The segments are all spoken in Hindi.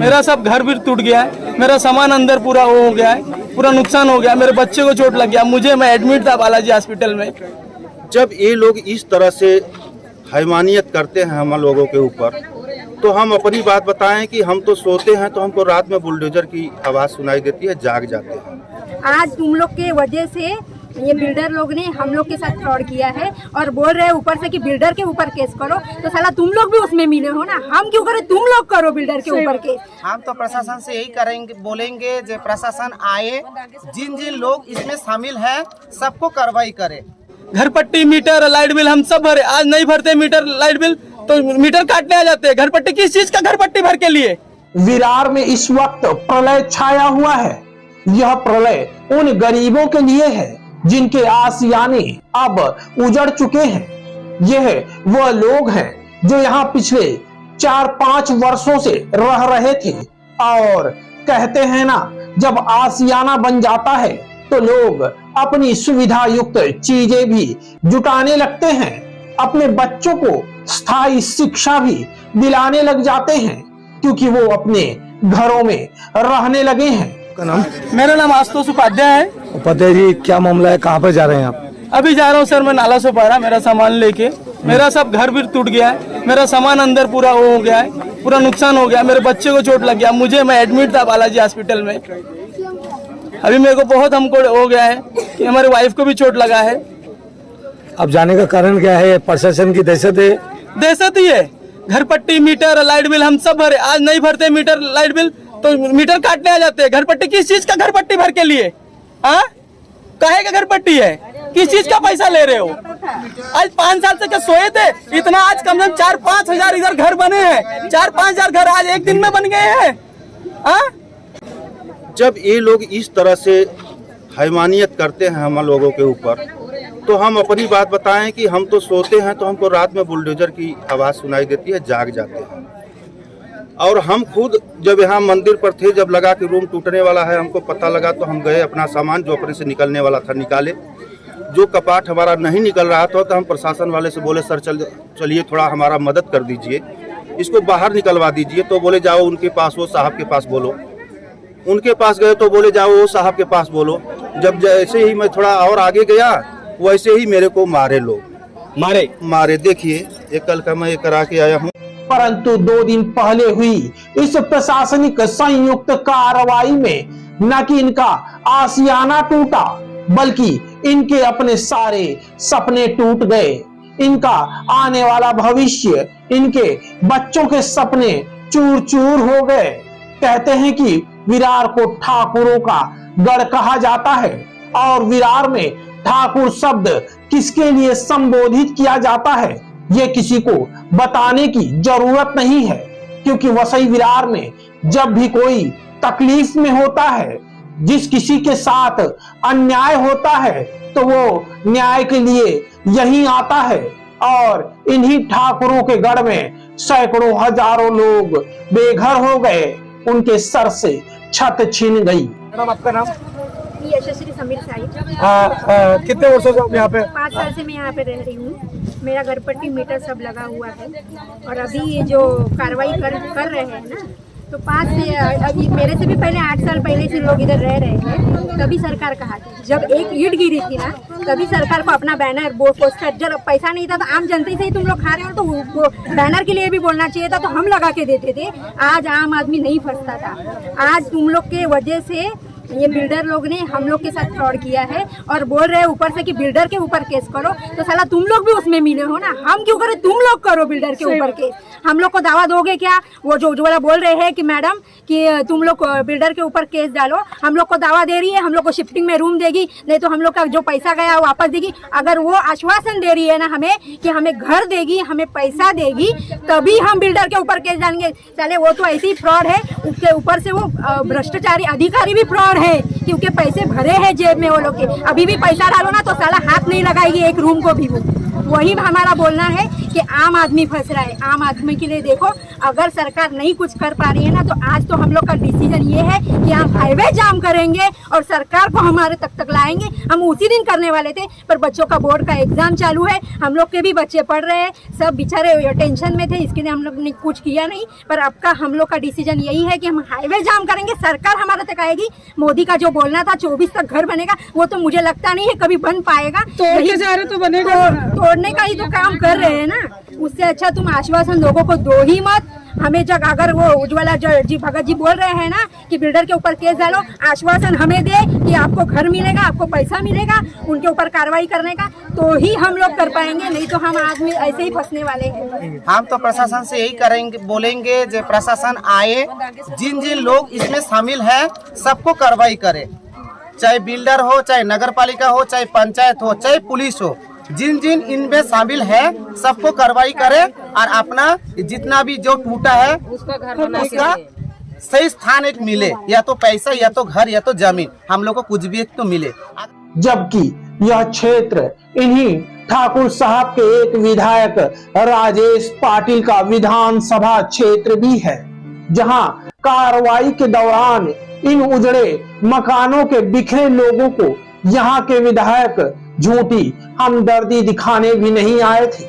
मेरा सब घर भी टूट गया है, मेरा सामान अंदर पूरा वो हो गया है, पूरा नुकसान हो गया, मेरे बच्चे को चोट लग गया, मैं एडमिट था बालाजी हॉस्पिटल में। जब ये लोग इस तरह से हैवानियत करते हैं हम लोगों के ऊपर, तो हम अपनी बात बताएं कि हम तो सोते हैं तो हमको रात में बुलडोजर की आवाज़ सुनाई देती है, जाग जाते हैं। आज तुम लोग के वजह से ये बिल्डर लोग ने हम लोग के साथ फ्रॉड किया है और बोल रहे हैं ऊपर से कि बिल्डर के ऊपर केस करो, तो साला तुम लोग भी उसमें मिले हो ना, हम क्यों करें, तुम लोग करो बिल्डर के ऊपर केस। हम तो प्रशासन से यही करेंगे, बोलेंगे जो प्रशासन आए, जिन जिन लोग इसमें शामिल हैं सबको कार्रवाई करे। घर पट्टी, मीटर, लाइट बिल हम सब भरे, आज नहीं भरते मीटर लाइट बिल तो मीटर काटने आ जाते हैं। घर पट्टी किस चीज का घर पट्टी भर के लिए? विरार में इस वक्त प्रलय छाया हुआ है। यह प्रलय उन गरीबों के लिए है जिनके आसियाने अब उजड़ चुके हैं। यह वह लोग हैं जो यहाँ पिछले 4-5 वर्षों से रह रहे थे और कहते हैं ना, जब आसियाना बन जाता है तो लोग अपनी सुविधा युक्त चीजें भी जुटाने लगते हैं, अपने बच्चों को स्थायी शिक्षा भी दिलाने लग जाते हैं क्योंकि वो अपने घरों में रहने लगे हैं। मेरा नाम आशुतोष उपाध्याय है। उपाध्याय जी, क्या मामला है, कहाँ पर जा रहे हैं आप? अभी जा रहा हूँ सर, मैं नाला सोपारा, मेरा सामान लेके। मेरा सब घर भी टूट गया है, मेरा सामान अंदर पूरा वो हो गया है, पूरा नुकसान हो गया, मेरे बच्चे को चोट लग गया, मैं एडमिट था बालाजी हॉस्पिटल में। अभी मेरे को बहुत हमको हो गया है कि हमारी वाइफ को भी चोट लगा है। अब जाने का कारण क्या है? प्रशासन की दहशत है? दहशत ही है। घर पट्टी, मीटर, लाइट बिल हम सब भरे, आज नहीं भरते मीटर लाइट बिल तो मीटर काटने आ जाते हैं। घर पट्टी किस चीज का घर पट्टी भर के लिए? हाँ, काहे का घर पट्टी है? किस चीज का पैसा ले रहे हो? आज 5 साल से क्या सोए थे इतना? आज कम से कम 4-5 हजार इधर घर बने हैं, 4-5 हजार घर आज एक दिन में बन गए हैं। हाँ, जब ये लोग इस तरह से हैवानियत करते हैं हम लोगों के ऊपर, तो हम अपनी बात बताएं कि हम तो सोते हैं तो हमको रात में बुलडोजर की आवाज़ सुनाई देती है, जाग जाते हैं। और हम खुद जब यहाँ मंदिर पर थे, जब लगा कि रूम टूटने वाला है, हमको पता लगा तो हम गए, अपना सामान जो अपने से निकलने वाला था निकाले। जो कपाट हमारा नहीं निकल रहा था तो हम प्रशासन वाले से बोले, सर चलिए थोड़ा हमारा मदद कर दीजिए, इसको बाहर निकलवा दीजिए। तो बोले जाओ उनके पास, वो साहब के पास बोलो। उनके पास गए तो बोले जाओ वो साहब के पास बोलो। जब जैसे ही मैं थोड़ा और आगे गया, वैसे ही मेरे को मारे लोग, मारे। देखिए ये कल का मैं ये करा के आया हूँ। परंतु 2 दिन पहले हुई इस प्रशासनिक संयुक्त कार्रवाई में न कि इनका आसियाना टूटा, बल्कि इनके अपने सारे सपने टूट गए। इनका आने वाला भविष्य, इनके बच्चों के सपने चूर चूर हो गए। कहते हैं कि विरार को ठाकुरों का गढ़ कहा जाता है और विरार में ठाकुर शब्द किसके लिए संबोधित किया जाता है ये किसी को बताने की जरूरत नहीं है, क्योंकि वसई विरार में जब भी कोई तकलीफ में होता है, जिस किसी के साथ अन्याय होता है, तो वो न्याय के लिए यहीं आता है। और इन्हीं ठाकुरों के गढ़ में सैकड़ों हजारों लोग बेघर हो गए, उनके सर से छत छीन गई। आपका नाम? यशस्वी समीर साहिब। कितने वर्षों से आप यहाँ पे? 5 साल से मैं यहाँ पे रह रही हूँ। मेरा घर पट्टी, मीटर सब लगा हुआ है और अभी ये जो कार्रवाई कर रहे हैं ना, तो 5 से अभी मेरे से भी पहले 8 साल पहले से लोग इधर रह रहे हैं। तभी सरकार कहा थी, जब एक ईंट गिरी थी ना, तभी सरकार को अपना बैनर पोस्टर, जब पैसा नहीं था तो आम जनता से ही तुम लोग खा रहे हो तो वो बैनर के लिए भी बोलना चाहिए था, तो हम लगा के देते थे। आज आम आदमी नहीं फंसता था। आज तुम लोग के वजह से ये बिल्डर लोग ने हम लोग के साथ फ्रॉड किया है और बोल रहे हैं ऊपर से कि बिल्डर के ऊपर केस करो, तो साला तुम लोग भी उसमें मिले हो ना, हम क्यों करें, तुम लोग करो बिल्डर के ऊपर केस। हम लोग को दावा दोगे क्या? वो जो वाला बोल रहे हैं कि मैडम कि तुम लोग बिल्डर के ऊपर केस डालो, हम लोग को दावा दे रही है, हम लोग को शिफ्टिंग में रूम देगी, नहीं तो हम लोग का जो पैसा गया वो वापस देगी। अगर वो आश्वासन दे रही है ना हमें कि हमें घर देगी, हमें पैसा देगी, तभी हम बिल्डर के ऊपर केस डालेंगे। चले वो तो ऐसी फ्रॉड है, उसके ऊपर से वो भ्रष्टाचारी अधिकारी भी फ्रॉड है क्योंकि पैसे भरे हैं जेब में वो लोग के। अभी भी पैसा डालो ना तो साला हाथ नहीं लगाएगी एक रूम को भी। वही हमारा बोलना है कि आम आदमी फंस रहा है। आम आदमी के लिए देखो, अगर सरकार नहीं कुछ कर पा रही है ना, तो आज तो हम लोग का डिसीजन ये है कि हम हाईवे जाम करेंगे और सरकार को हमारे तक लाएंगे। हम उसी दिन करने वाले थे, पर बच्चों का बोर्ड का एग्जाम चालू है, हम लोग के भी बच्चे पढ़ रहे हैं, सब बेचारे टेंशन में थे, इसके लिए हम लोग ने कुछ किया नहीं। पर अब का हम लोग का डिसीजन यही है कि हम हाईवे जाम करेंगे, सरकार हमारे तक आएगी। मोदी का जो बोलना था 24 तक घर बनेगा, वो तो मुझे लगता नहीं है कभी बन पाएगा। तो बनेगा, तोड़ने का ही तो काम कर रहे हैं ना। उससे अच्छा तुम आश्वासन लोगों को दो ही मत। हमें जब अगर वो उज्ज्वला जी भगत जी बोल रहे हैं ना कि बिल्डर के ऊपर केस डालो, आश्वासन हमें दे कि आपको घर मिलेगा, आपको पैसा मिलेगा, उनके ऊपर कार्रवाई करने का, तो ही हम लोग कर पाएंगे, नहीं तो हम आदमी ऐसे ही फंसने वाले हैं। हम तो प्रशासन से यही करेंगे, बोलेंगे जो प्रशासन आए, जिन जिन लोग इसमें शामिल है सबको कार्रवाई करे, चाहे बिल्डर हो, चाहे नगर पालिका हो, चाहे पंचायत हो, चाहे पुलिस हो, जिन जिन इनमें शामिल है सबको कार्रवाई करे और अपना जितना भी जो टूटा है उसका सही स्थान एक मिले, या तो पैसा, या तो घर, या तो जमीन, हम लोग को कुछ भी एक तो मिले। जबकि यह क्षेत्र इन्हीं ठाकुर साहब के एक विधायक राजेश पाटिल का विधानसभा क्षेत्र भी है, जहां कार्रवाई के दौरान इन उजड़े मकानों के बिखरे लोगों को यहाँ के विधायक झूठी हमदर्दी दिखाने भी नहीं आए थे।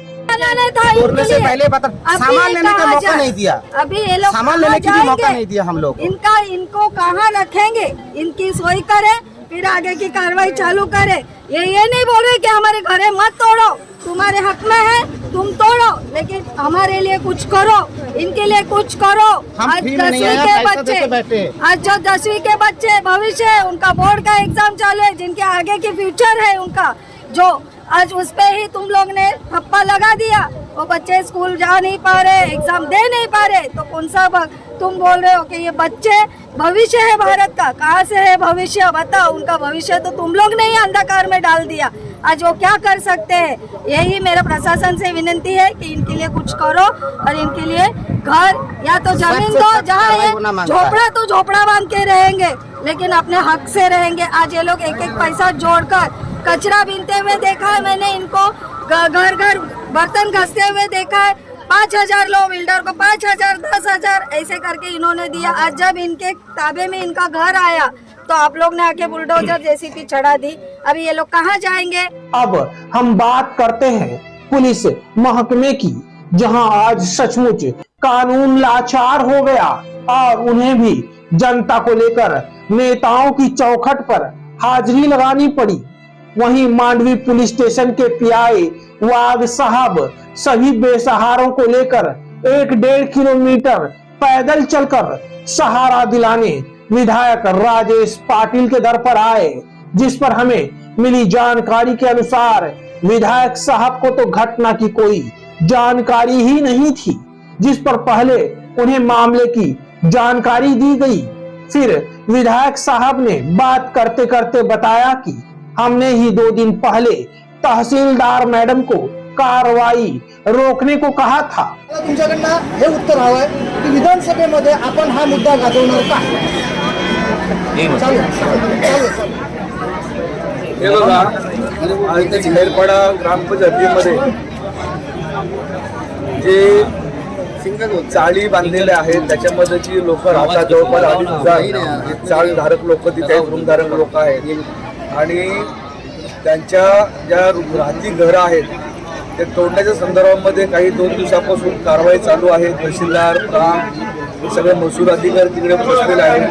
तोड़ने से पहले सामान लेने का मौका नहीं दिया, अभी ये लोग सामान लेने की भी मौका नहीं दिया हम लोग। इनको कहाँ रखेंगे, इनकी सोई करे, फिर आगे की कार्रवाई चालू करे। ये नहीं बोल रहे कि हमारे घरे मत तोड़ो, तुम्हारे हक में है, तुम तोड़ो, लेकिन हमारे लिए कुछ करो, इनके लिए कुछ करो। आज 10वीं के बच्चे, आज जो 10वीं के बच्चे भविष्य है, उनका बोर्ड का एग्जाम चालू है, जिनके आगे की फ्यूचर है उनका, जो आज उस पे ही तुम लोग ने ठप्पा लगा दिया। वो बच्चे स्कूल जा नहीं पा रहे, एग्जाम दे नहीं पा रहे, तो कौन सा तुम बोल रहे हो कि ये बच्चे भविष्य है भारत का? कहाँ से है भविष्य, बताओ। उनका भविष्य तो तुम लोग ने ही अंधकार में डाल दिया। आज वो क्या कर सकते हैं? यही मेरा प्रशासन से विनती है कि इनके लिए कुछ करो और इनके लिए घर या तो जमीन दो, जहाँ ये झोपड़ा तो झोपड़ा बांध के रहेंगे, लेकिन अपने हक से रहेंगे। आज ये लोग एक एक पैसा जोड़कर कचरा बीनते हुए देखा है मैंने, इनको घर घर बर्तन घसते हुए देखा है। 5,000 लो बिल्डर को, 5,000, 10,000 ऐसे करके इन्होंने दिया। आज जब इनके ताबे में इनका घर आया तो आप लोग ने आके बुलडोजर जेसीबी चढ़ा दी। अभी ये लोग कहाँ जाएंगे? अब हम बात करते हैं पुलिस महकमे की, जहां आज सचमुच कानून लाचार हो गया और उन्हें भी जनता को लेकर नेताओं की चौखट पर हाजिरी लगानी पड़ी। वहीं मांडवी पुलिस स्टेशन के पीआई वाघ साहब सभी बेसहारों को लेकर 1.5 किलोमीटर पैदल चलकर सहारा दिलाने विधायक राजेश पाटिल के दर पर आए, जिस पर हमें मिली जानकारी के अनुसार विधायक साहब को तो घटना की कोई जानकारी ही नहीं थी, जिस पर पहले उन्हें मामले की जानकारी दी गई। फिर विधायक साहब ने बात करते करते बताया कि हमने ही 2 दिन पहले तहसीलदार मैडम को कारवाई रोकने को कहा था। तुमच्याकडनं हे उत्तर हवंय की विधानसभेमध्ये आपण हा मुद्दा गाजवणार का? हे बघा, आज ते खैरपाडा ग्रामपंचायतीमध्ये जे चाळी बांधलेल्या आहेत त्याच्यामध्ये जी लोक राहतात, जवळपास 2,500 चाळधारक लोक तिथे आहेत, रूमधारक लोक आहेत, आणि त्यांच्या ज्या राहती घरं आहेत ते तोडण्याच्या संदर्भामध्ये काही 2 दिवसापासून कारवाई चालू आहे। तहसीलदार, प्रांत, सगळे महसूल अधिकारी तिकडे बसलेले आहेत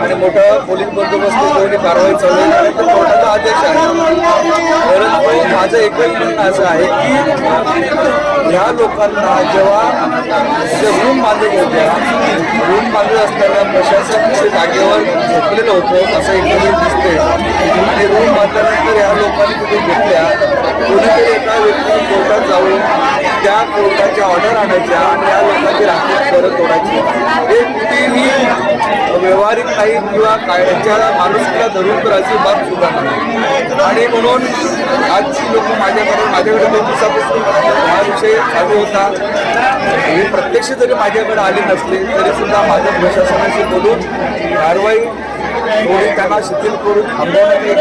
आणि मोठा पोलीस बंदोबस्त ठेवून कारवाई चालू आहे आणि कोर्टाचा आदेश आहे। परंतु माझं एकच म्हणणं असं आहे की ह्या लोकांना जेव्हा रूम बांधत होत्या, रूम बांधत असताना प्रशासन जागेवर झोपलेलं होतं असं एकंदरीत दिसते आणि रूम बांधल्यानंतर ह्या लोकांनी तिथे घेतल्या, कोणीतरी एका व्यक्ती कोर्टात जाऊन त्या कोर्टाच्या ऑर्डर आणायच्या आणि या लोकांची राखीव परत तोडायची। हे कुठेही व्यवहारिक नाही किंवा कायद्याच्या माणुसकीला धरून तर अशी बाब सुद्धा नाही। आणि म्हणून आजची लोक माझ्याकडे 2 दिवसापासून हा विषय चालू होता। हे प्रत्यक्ष जरी माझ्याकडे आले नसले तरी सुद्धा माझ्या प्रशासनाशी बोलून कारवाई थोडी त्यांना शिथिल करून थांबवण्याची एक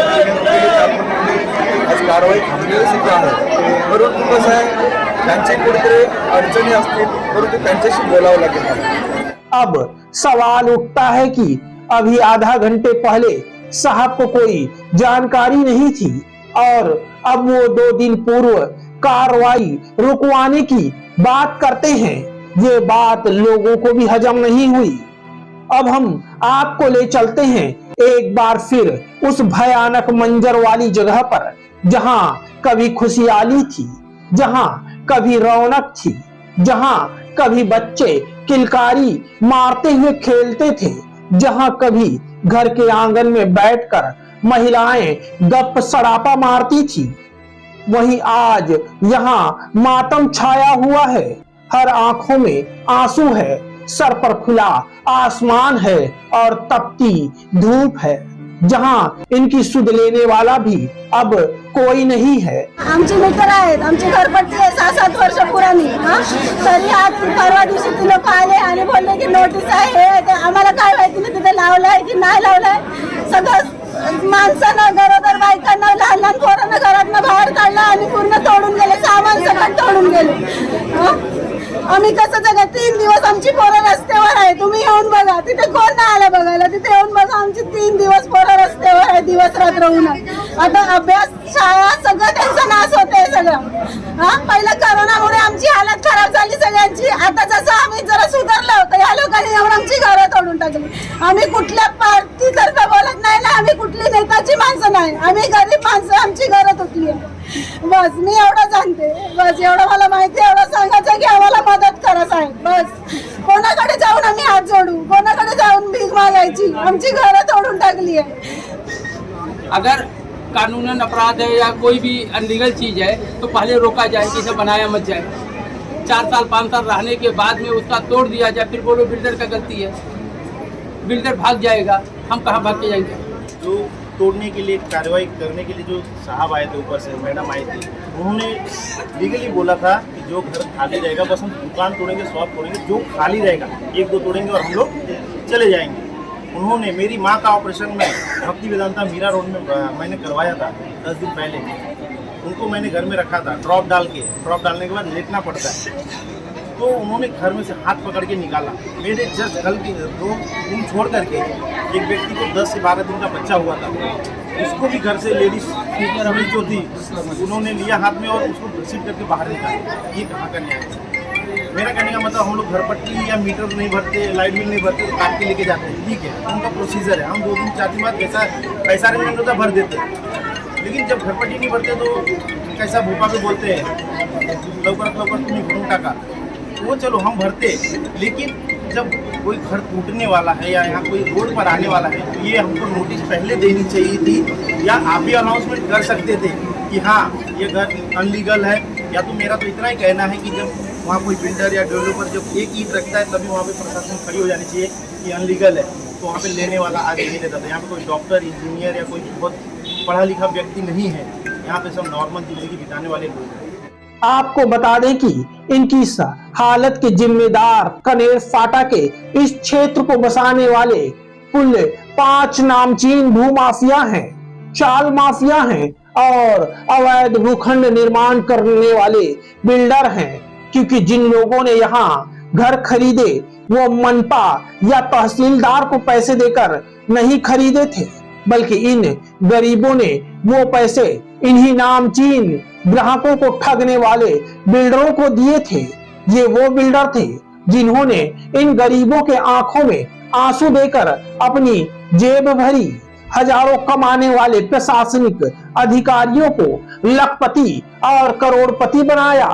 आज कारवाई थांबलेली सुद्धा आहे। परंतु कसं आहे त्यांचे कुठेतरी अडचणी असतील परंतु त्यांच्याशी बोलावं लागेल मला। अब सवाल उठता है कि अभी आधा घंटे पहले साहब को कोई जानकारी नहीं थी और अब वो 2 दिन पूर्व कार्रवाई रुकवाने की बात करते हैं। ये बात लोगों को भी हजम नहीं हुई। अब हम आपको ले चलते हैं एक बार फिर उस भयानक मंजर वाली जगह पर, जहां कभी खुशहाली थी, जहां कभी रौनक थी, जहां कभी बच्चे किलकारी मारते हुए खेलते थे, जहां कभी घर के आंगन में बैठकर महिलाएं गप सड़ापा मारती थी, वहीं आज यहाँ मातम छाया हुआ है। हर आंखों में आंसू है, सर पर खुला आसमान है और तपती धूप है, जहां इनकी सुध लेने वाला भी अब कोई नहीं है। आमची मीटर आहेत, आमची घरपट्टी आहे 6-7 वर्ष पुराणी। तरी आज परवा दिवशी ती लोक आले आणि बोलले की नोटीस आहे, ते आम्हाला काय माहिती नाही तिथे लावलाय की नाही लावलाय। सगळं माणसांना, गरोदर बायकांना, लहान लहान पोरांना घरातनं बाहेर काढलं आणि पूर्ण तोडून गेले, सामान सगळं तोडून गेले। आम्ही कसं जगत? 3 दिवस आमची पोरं रस्त्यावर आहे, तुम्ही येऊन बघा, तिथे कोण नाही आलं बघायला, तिथे येऊन बघा, आमची 3 दिवस पोरं रस्त्यावर आहे, दिवस रात्र उन्हात। आता अभ्यास, शाळा सगळं त्यांचा नाश होतंय सगळं। पहिलं करोनामुळे आमची हालत खराब झाली सगळ्यांची। आता जसं आम्ही जरा सुधारलं होतं, या लोकांनी येऊन आमची घरं तोडून टाकली। आम्ही कुठल्या पार्टीतर्फे बोलत नाही ना, आम्ही कुठली नेताची माणसं नाही, आम्ही गरीब माणसं, आमची घरं तुटली आहे। बस मी एवढं जाणते, बस एवढं मला माहिती, एवढं सांगायचं की आम्हाला मदत करा साहेब। बस कोणाकडे जाऊन आम्ही हात जोडू, कोणाकडे जाऊन भीक मागायची? आमची घरं तोडून टाकली आहे। अगर कानूनन अपराध है या कोई भी अनलीगल चीज़ है तो पहले रोका जाए कि इसे बनाया मत जाए। 4 साल 5 साल रहने के बाद में उसका तोड़ दिया जाए, फिर बोलो बिल्डर का गलती है। बिल्डर भाग जाएगा, हम कहाँ भाग के जाएंगे? जो तोड़ने के लिए, कार्रवाई करने के लिए जो साहब आए थे, ऊपर से मैडम आई थी, उन्होंने लीगली बोला था कि जो घर खाली रहेगा बस हम दुकान तोड़ेंगे, शॉप तोड़ेंगे, जो खाली रहेगा 1-2 तोड़ेंगे और हम लोग चले जाएंगे। उन्होंने मेरी माँ का ऑपरेशन में भक्ति वेदांता मीरा रोड में मैंने करवाया था 10 दिन पहले। उनको मैंने घर में रखा था ड्रॉप डालने के बाद लेटना पड़ता है, तो उन्होंने घर में से हाथ पकड़ के निकाला। मेरे जस्ट कल की 2 दिन छोड़ करके एक व्यक्ति को 10 से 12 दिन का बच्चा हुआ था, उसको भी घर से लेडीज जो थी उन्होंने लिया हाथ में और उसको घसीट करके बाहर निकाला। ये कहाँ का न्याय है? मेरा कहने का मतलब, हम लोग घर पट्टी या मीटर नहीं भरते, लाइट बिल नहीं भरते, तो काट के लेके जाते हैं, ठीक है, उनका प्रोसीजर है। हम 2 दिन 4 दिन बाद पैसा अरेंजमेंट होता भर देते हैं। लेकिन जब घर पट्टी नहीं भरते तो कैसा भूपा पे बोलते हैं लवकर तुम्हें भरून टाका, वो चलो हम भरते। लेकिन जब कोई घर टूटने वाला है या यहाँ कोई रोड पर आने वाला है तो ये हमको नोटिस पहले देनी चाहिए थी, या आप ही अनाउंसमेंट कर सकते थे कि हाँ ये घर अनलीगल है। या तो मेरा तो इतना ही कहना है कि जब वहाँ कोई बिल्डर या डेवलपर जब एक ईंट रखता है तभी वहाँ पे प्रशासन खड़ी हो जानी चाहिए कि अनलीगल है, तो वहाँ पे लेने वाला आगे नहीं रहता था। यहाँ पे कोई डॉक्टर, इंजीनियर या कोई बहुत पढ़ा लिखा व्यक्ति नहीं है, यहाँ पे सब नॉर्मल जिंदगी बिताने वाले लोग हैं। आपको बता दें कि इनकी इस हालत के जिम्मेदार कनेर फाटा के इस क्षेत्र को बसाने वाले कुल 5 नामचीन भूमाफिया हैं, चाल माफिया हैं और अवैध भूखंड निर्माण करने वाले बिल्डर हैं। क्योंकि जिन लोगों ने यहाँ घर खरीदे वो मनपा या तहसीलदार को पैसे देकर नहीं खरीदे थे, बल्कि इन गरीबों ने वो पैसे इन्हीं नामचीन ग्राहकों को ठगने वाले बिल्डरों को दिए थे। ये वो बिल्डर थे जिन्होंने इन गरीबों के आंखों में आंसू देकर अपनी जेब भरी। हजारों कमाने वाले प्रशासनिक अधिकारियों को लखपति और करोड़पति बनाया।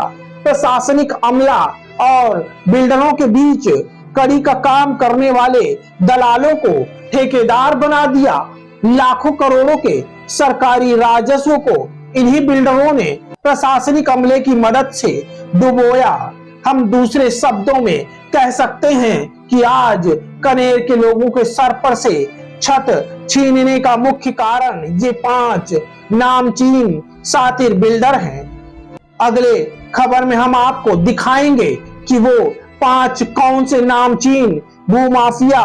प्रशासनिक अमला और बिल्डरों के बीच कड़ी का काम करने वाले दलालों को ठेकेदार बना दिया। लाखों करोड़ों के सरकारी राजस्व को इन्हीं बिल्डरों ने प्रशासनिक अमले की मदद से डुबोया। हम दूसरे शब्दों में कह सकते हैं कि आज कनेर के लोगों के सर पर से छत छीनने का मुख्य कारण ये 5 नामचीन शातिर बिल्डर हैं। अगले खबर में हम आपको दिखाएंगे कि वो 5 कौन से नामचीन भूमाफिया,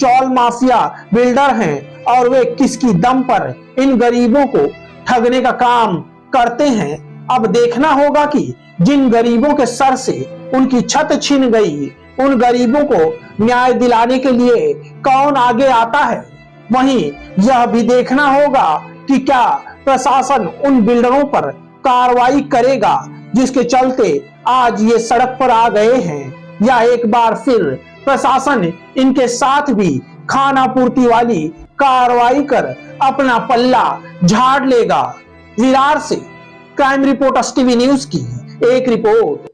चौल माफिया बिल्डर हैं और वे किसकी दम पर इन गरीबों को ठगने का काम करते हैं। अब देखना होगा कि जिन गरीबों के सर से उनकी छत छीन गई, उन गरीबों को न्याय दिलाने के लिए कौन आगे आता है? वहीं यह भी देखना होगा कि क्या प्रशासन उन बिल्डरों पर कार्रवाई करेगा जिसके चलते आज ये सड़क पर आ गए हैं, या एक बार फिर प्रशासन इनके साथ भी खानापूर्ति वाली कार्रवाई कर अपना पल्ला झाड़ लेगा। विरार से क्राइम रिपोर्टर्स टीवी न्यूज की एक रिपोर्ट।